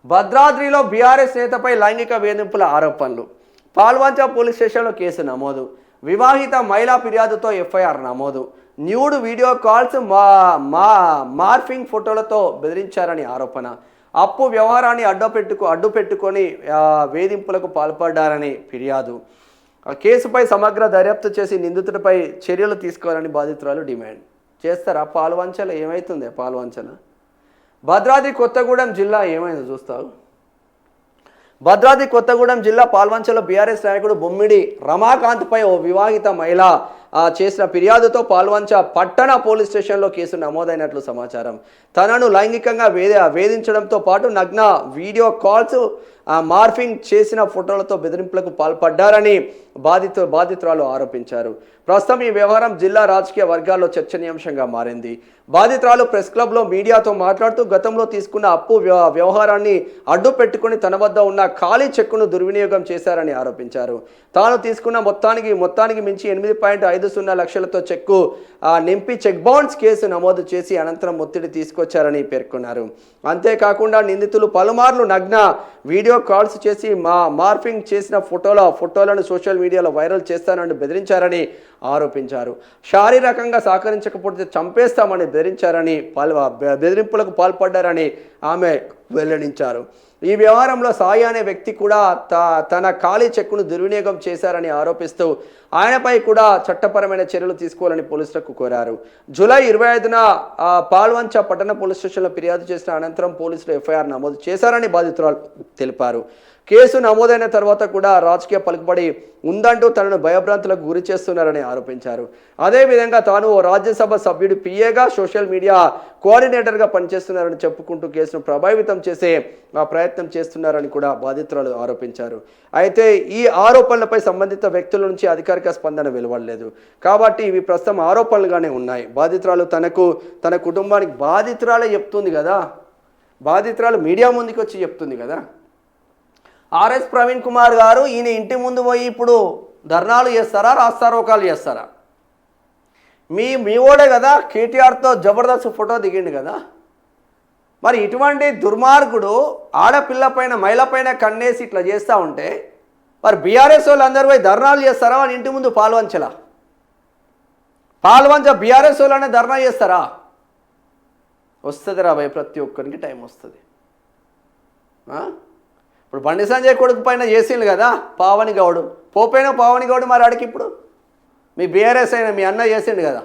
భద్రాద్రిలో BRS నేతపై లైంగిక వేధింపుల ఆరోపణలు. పాల్వంచ పోలీస్ స్టేషన్లో కేసు నమోదు. వివాహిత మహిళా ఫిర్యాదుతో ఎఫ్ఐఆర్ నమోదు. న్యూడ్ వీడియో కాల్స్ మార్ఫింగ్ ఫోటోలతో బెదిరించారని ఆరోపణ. అప్పు వ్యవహారాన్ని అడ్డుపెట్టుకొని వేధింపులకు పాల్పడ్డారని ఫిర్యాదు. కేసుపై సమగ్ర దర్యాప్తు చేసి నిందితుడిపై చర్యలు తీసుకోవాలని బాధితురాలు డిమాండ్ చేస్తారా? పాల్వంచలో ఏమవుతుంది? పాల్వంచన భద్రాద్రి కొత్తగూడెం జిల్లా ఏమైందో చూస్తావు. భద్రాద్రి కొత్తగూడెం జిల్లా పాల్వంచలో బీఆర్ఎస్ నాయకుడు బొమ్మిడి రమాకాంత్పై ఓ వివాహిత మహిళ చేసిన ఫిర్యాదుతో పాల్వంచ పట్టణ పోలీస్ స్టేషన్లో కేసు నమోదైనట్లు సమాచారం. తనను లైంగికంగా వేధించడంతో పాటు నగ్న వీడియో కాల్స్ మార్ఫింగ్ చేసిన ఫోటోలతో బెదిరింపులకు పాల్పడ్డారని బాధితురాలు ఆరోపించారు. ప్రస్తుతం ఈ వ్యవహారం జిల్లా రాజకీయ వర్గాల్లో చర్చనీయాంశంగా మారింది. బాధితురాలు ప్రెస్ క్లబ్లో మీడియాతో మాట్లాడుతూ గతంలో తీసుకున్న అప్పు వ్యవహారాన్ని అడ్డు పెట్టుకుని తన వద్ద ఉన్న ఖాళీ చెక్కును దుర్వినియోగం చేశారని ఆరోపించారు. తాను తీసుకున్న మొత్తానికి మించి 8.50 లక్షలతో చెక్కు నింపి చెక్ బౌన్స్ కేసు నమోదు చేసి అనంతరం ఒత్తిడి తీసుకొచ్చారని పేర్కొన్నారు. అంతేకాకుండా నిందితులు పలుమార్లు నగ్న వీడియో కాల్స్ చేసి మార్ఫింగ్ చేసిన ఫోటోలను సోషల్ మీడియాలో వైరల్ చేస్తానని బెదిరించారని ఆరోపించారు. శారీరకంగా సహకరించకపోతే చంపేస్తామని బెదిరింపులకు పాల్పడ్డారని ఆమె వెల్లడించారు. ఈ వ్యవహారంలో సాయి అనే వ్యక్తి కూడా తన ఖాళీ చెక్కును దుర్వినియోగం చేశారని ఆరోపిస్తూ ఆయనపై కూడా చట్టపరమైన చర్యలు తీసుకోవాలని పోలీసులకు కోరారు. జూలై 25న పాల్వంచ పట్టణ పోలీస్ స్టేషన్లో ఫిర్యాదు చేసిన అనంతరం పోలీసులు ఎఫ్ఐఆర్ నమోదు చేశారని బాధితురాలు తెలిపారు. కేసు నమోదైన తర్వాత కూడా రాజకీయ పలుకుబడి ఉందంటూ తనను భయభ్రాంతులకు గురి చేస్తున్నారని ఆరోపించారు. అదేవిధంగా తాను ఓ రాజ్యసభ సభ్యుడి పిఏగా సోషల్ మీడియా కోఆర్డినేటర్గా పనిచేస్తున్నారని చెప్పుకుంటూ కేసును ప్రభావితం చేసే ప్రయత్నం చేస్తున్నారని కూడా బాధితురాలు ఆరోపించారు. అయితే ఈ ఆరోపణలపై సంబంధిత వ్యక్తుల నుంచి అధికారిక స్పందన వెలువడలేదు. కాబట్టి ఇవి ప్రస్తుతం ఆరోపణలుగానే ఉన్నాయి. బాధితురాలు తన కుటుంబానికి బాధితురాలే చెప్తుంది కదా, బాధితురాలు మీడియా ముందుకు వచ్చి చెప్తుంది కదా. ఆర్ఎస్ ప్రవీణ్ కుమార్ గారు ఈయన ఇంటి ముందు పోయి ఇప్పుడు ధర్నాలు చేస్తారా, రాస్తారోకాలు చేస్తారా? మీ ఓడే కదా కేటీఆర్తో జబర్దస్త్ ఫోటో దిగిండు కదా. మరి ఇటువంటి దుర్మార్గుడు ఆడపిల్ల పైన మహిళ పైన కన్నేసి ఇట్లా చేస్తూ ఉంటే మరి బీఆర్ఎస్ వాళ్ళు అందరూ పోయి ధర్నాలు చేస్తారా? వాళ్ళ ఇంటి ముందు పాల్వంచ బీఆర్ఎస్ వాళ్ళనే ధర్నా చేస్తారా? వస్తుంది రా భయ్, ప్రతి ఒక్కరికి టైం వస్తుంది. ఇప్పుడు బండి సంజయ్ కొడుకు పైన చేసిండు కదా పావని గౌడు, పావని గౌడు మరి ఆడికి ఇప్పుడు మీ బీఆర్ఎస్ అయినా మీ అన్న చేసిండు కదా.